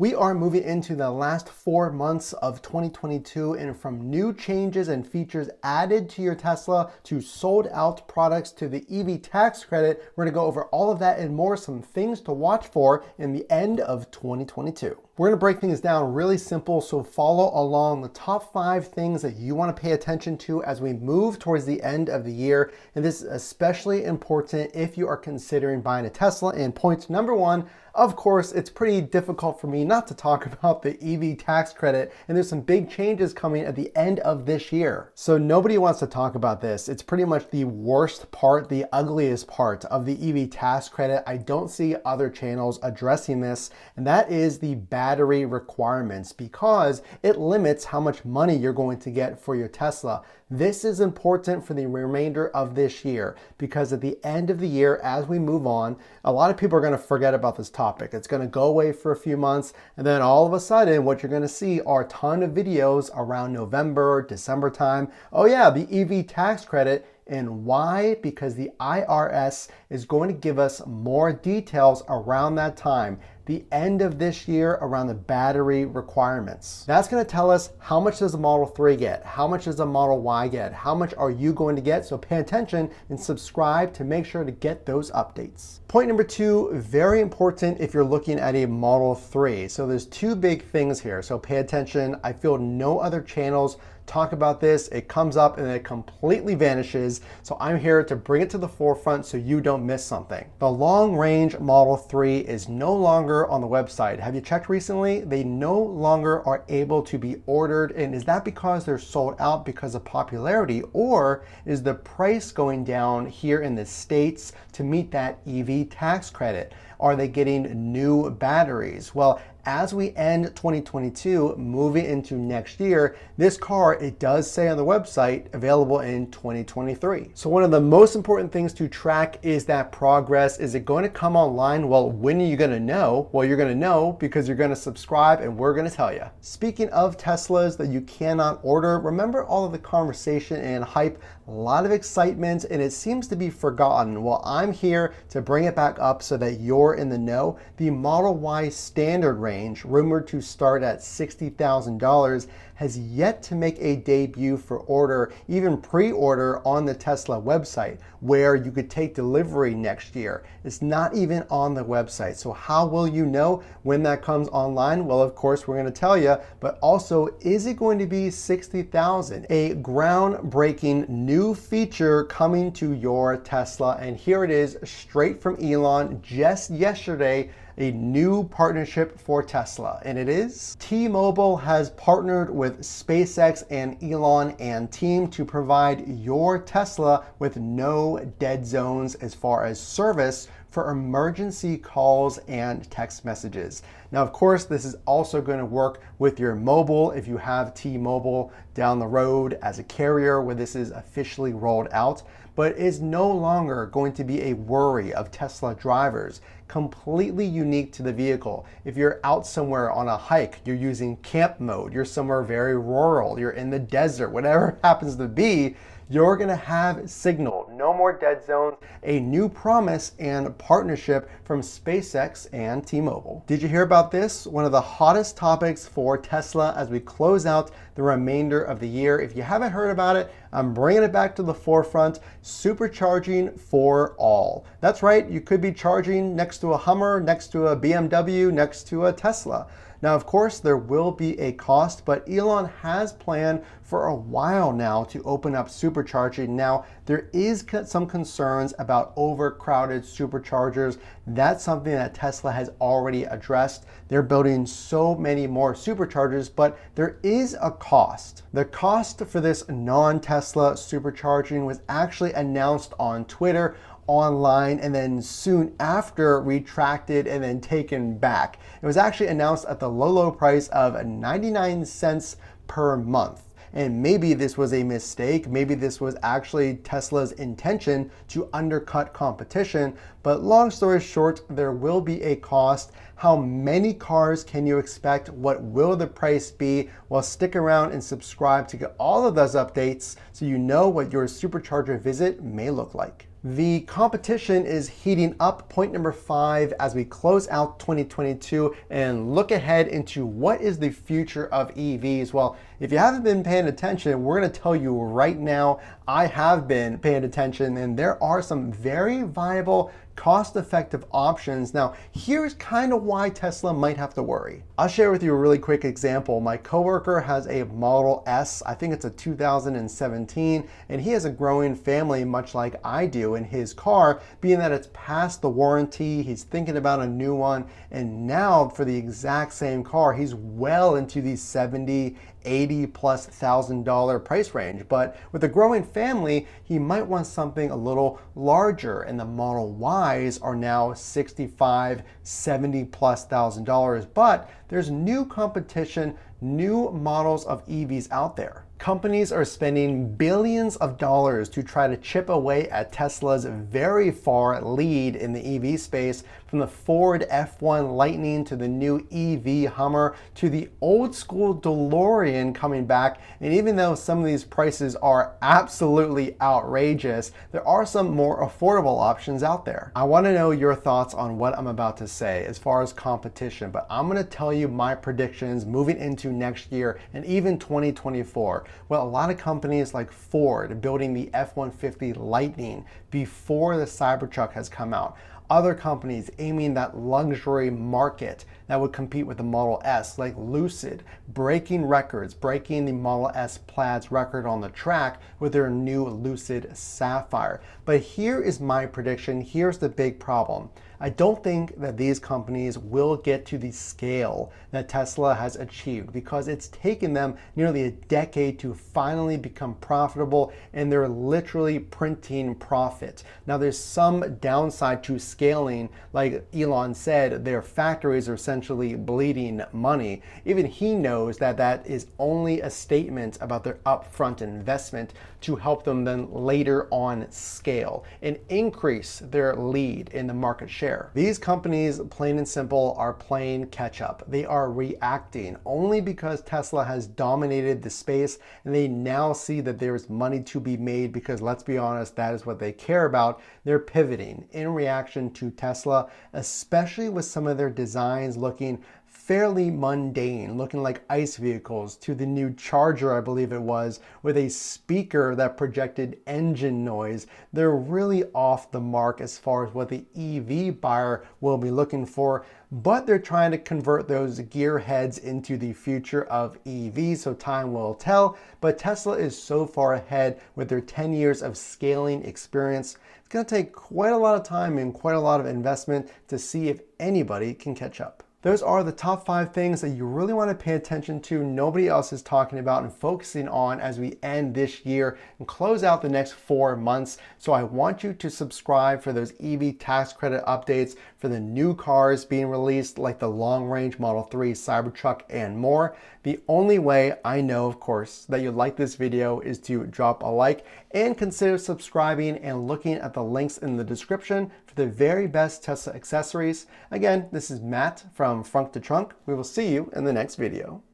We are moving into the last 4 months of 2022, and from new changes and features added to your Tesla to sold out products to the EV tax credit, we're gonna go over all of that and more, some things to watch for in the end of 2022. We're gonna break things down really simple, so follow along the top 5 things that you wanna pay attention to as we move towards the end of the year. And this is especially important if you are considering buying a Tesla. And point number 1, of course, it's pretty difficult for me not to talk about the EV tax credit, and there's some big changes coming at the end of this year. So nobody wants to talk about this. It's pretty much the worst part, the ugliest part of the EV tax credit. I don't see other channels addressing this, and that is the battery requirements, because it limits how much money you're going to get for your Tesla. This is important for the remainder of this year, because at the end of the year, as we move on, a lot of people are going to forget about this topic. It's going to go away for a few months, and then all of a sudden, what you're going to see are a ton of videos around November, December time. Oh yeah, the EV tax credit. And why? Because the IRS is going to give us more details around that time, the end of this year, around the battery requirements. That's going to tell us how much does a Model 3 get? How much does a Model Y get? How much are you going to get? So pay attention and subscribe to make sure to get those updates. Point number 2, very important if you're looking at a Model 3. So there's 2 big things here, so pay attention. I feel no other channels talk about this. It comes up and then it completely vanishes. So I'm here to bring it to the forefront so you don't miss something. The long range Model 3 is no longer on the website. Have you checked recently? They no longer are able to be ordered. And is that because they're sold out because of popularity, or is the price going down here in the States to meet that EV tax credit? Are they getting new batteries? Well, as we end 2022, moving into next year, this car, it does say on the website, available in 2023. So one of the most important things to track is that progress. Is it going to come online? Well, when are you going to know? Well, you're going to know because you're going to subscribe and we're going to tell you. Speaking of Teslas that you cannot order, remember all of the conversation and hype, a lot of excitement, and it seems to be forgotten. Well, I'm here to bring it back up so that you're in the know. The Model Y standard range, rumored to start at $60,000, has yet to make a debut for order, even pre-order on the Tesla website, where you could take delivery next year. It's not even on the website. So how will you know when that comes online? Well, of course, we're going to tell you, but also, is it going to be 60,000? A groundbreaking new feature coming to your Tesla. And here it is, straight from Elon just yesterday, a new partnership for Tesla, and it is T-Mobile has partnered with SpaceX and Elon and team to provide your Tesla with no dead zones as far as service for emergency calls and text messages. Now, of course, this is also going to work with your mobile if you have T-Mobile down the road as a carrier where this is officially rolled out, but is no longer going to be a worry of Tesla drivers. Completely unique to the vehicle. If you're out somewhere on a hike, you're using camp mode, you're somewhere very rural, you're in the desert, whatever it happens to be, you're gonna have signal. No more dead zones. A new promise and partnership from SpaceX and T-Mobile. Did you hear about this? One of the hottest topics for Tesla as we close out the remainder of the year. If you haven't heard about it, I'm bringing it back to the forefront. Supercharging for all. That's right, you could be charging next to a Hummer, next to a BMW, next to a Tesla. Now, of course, there will be a cost, but Elon has planned for a while now to open up supercharging. Now, there is some concerns about overcrowded superchargers. That's something that Tesla has already addressed. They're building so many more superchargers, but there is a cost. The cost for this non-Tesla supercharging was actually announced on Twitter, online, and then soon after retracted and then taken back. It was actually announced at the low price of 99 cents per month. And maybe this was a mistake. Maybe this was actually Tesla's intention to undercut competition. But long story short, there will be a cost. How many cars can you expect? What will the price be? Well, stick around and subscribe to get all of those updates so you know what your supercharger visit may look like. The competition is heating up. Point number 5 as we close out 2022 and look ahead into what is the future of EVs. Well, if you haven't been paying attention, we're going to tell you right now. I have been paying attention, and there are some very viable, cost-effective options. Now, here's kind of why Tesla might have to worry. I'll share with you a really quick example. My coworker has a Model S, I think it's a 2017, and he has a growing family much like I do in his car, being that it's past the warranty, he's thinking about a new one, and now for the exact same car, he's well into the $70,000-$80,000+ price range. But with a growing family, he might want something a little larger, and the Model Ys are now $65,000-$70,000+. But there's new competition, new models of EVs out there. Companies are spending billions of dollars to try to chip away at Tesla's very far lead in the EV space, from the Ford F1 Lightning to the new EV Hummer to the old school DeLorean coming back. And even though some of these prices are absolutely outrageous, there are some more affordable options out there. I want to know your thoughts on what I'm about to say as far as competition, but I'm going to tell you my predictions moving into next year and even 2024. Well, a lot of companies like Ford building the F-150 Lightning before the Cybertruck has come out. Other companies aiming that luxury market that would compete with the Model S, like Lucid, breaking records, breaking the Model S Plaid's record on the track with their new Lucid Sapphire. But here is my prediction. Here's the big problem. I don't think that these companies will get to the scale that Tesla has achieved, because it's taken them nearly a decade to finally become profitable, and they're literally printing profit. Now, there's some downside to scaling. Like Elon said, their factories are essentially bleeding money. Even he knows that that is only a statement about their upfront investment to help them then later on scale and increase their lead in the market share. These companies, plain and simple, are playing catch up. They are reacting only because Tesla has dominated the space, and they now see that there's money to be made, because let's be honest, that is what they care about. They're pivoting in reaction to Tesla, especially with some of their designs looking fairly mundane, looking like ICE vehicles, to the new Charger, I believe it was, with a speaker that projected engine noise. They're really off the mark as far as what the EV buyer will be looking for, but they're trying to convert those gearheads into the future of EVs, so time will tell. But Tesla is so far ahead with their 10 years of scaling experience. It's going to take quite a lot of time and quite a lot of investment to see if anybody can catch up. Those are the top 5 things that you really want to pay attention to, nobody else is talking about and focusing on as we end this year and close out the next 4 months. So I want you to subscribe for those EV tax credit updates for the new cars being released, like the long-range Model 3, Cybertruck, and more. The only way I know, of course, that you like this video is to drop a like and consider subscribing and looking at the links in the description for the very best Tesla accessories. Again, this is Matt from Frunk to Trunk. We will see you in the next video.